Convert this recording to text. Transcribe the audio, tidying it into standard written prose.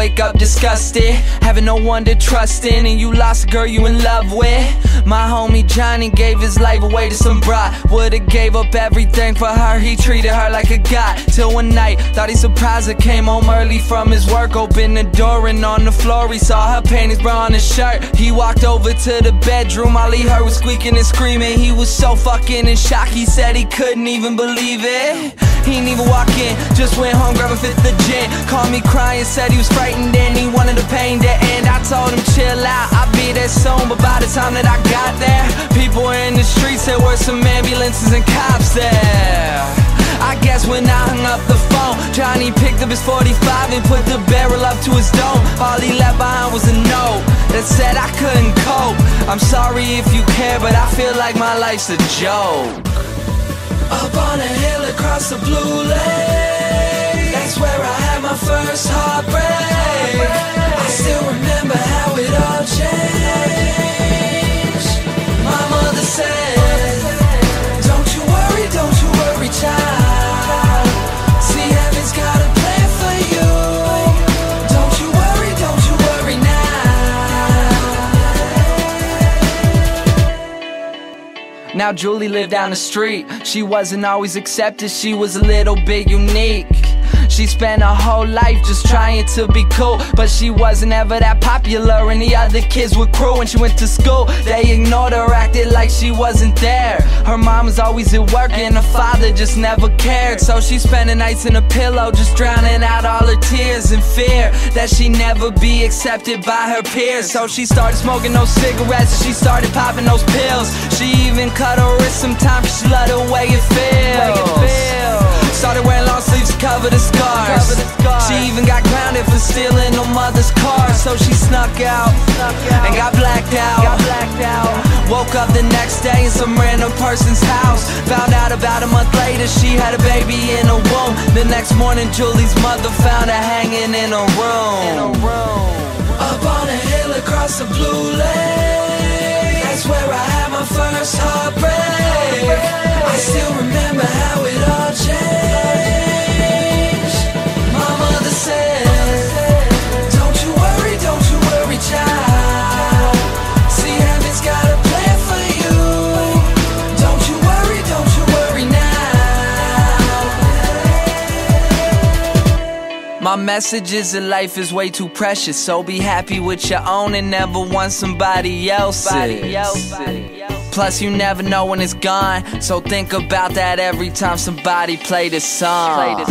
wake up disgusted, having no one to trust in, and you lost a girl you in love with. My homie Johnny gave his life away to some bride. Would've gave up everything for her, he treated her like a god. Till one night, thought he surprised her, came home early from his work, opened the door and on the floor he saw her panties, bra on his shirt. He walked over to the bedroom, all he heard was squeaking and screaming. He was so fucking in shock, he said he couldn't even believe it. He didn't even walk in, just went home, grabbed a fifth of gin. Called me crying, said he was frightened and he wanted the pain to end. I told him chill out, I'll be there soon. But by the time that I got there, people were in the streets, there were some ambulances and cops there. I guess when I hung up the phone, Johnny picked up his 45 and put the barrel up to his dome. All he left behind was a note that said I couldn't cope. I'm sorry if you care, but I feel like my life's a joke. Up on a hill across the blue lake, that's where I had my first heartbreak. I still remember how it all changed. My mother said, don't you worry, child. See, heaven's got a plan for you. Don't you worry now. Now Julie lived down the street. She wasn't always accepted, she was a little bit unique. She spent her whole life just trying to be cool, but she wasn't ever that popular and the other kids were cruel. When she went to school, they ignored her, acted like she wasn't there. Her mom was always at work and her father just never cared. So she spent the nights in a pillow, just drowning out all her tears in fear that she'd never be accepted by her peers. So she started smoking those cigarettes and she started popping those pills. She even cut her wrist sometimes cause she loved the way it feels. Started wearing long sleeves to cover the scars. She even got grounded for stealing her mother's car. So she snuck out and got blacked out. Woke up the next day in some random person's house. Found out about a month later she had a baby in her womb. The next morning Julie's mother found her hanging in a room. Up on a hill across the blue lake, that's where I had my first heartbreak. I still remember how it all changed. My mother said, don't you worry, child. See, heaven's got a plan for you. Don't you worry now. My message is that life is way too precious, so be happy with your own and never want somebody else's. Plus you never know when it's gone, so think about that every time somebody play this song.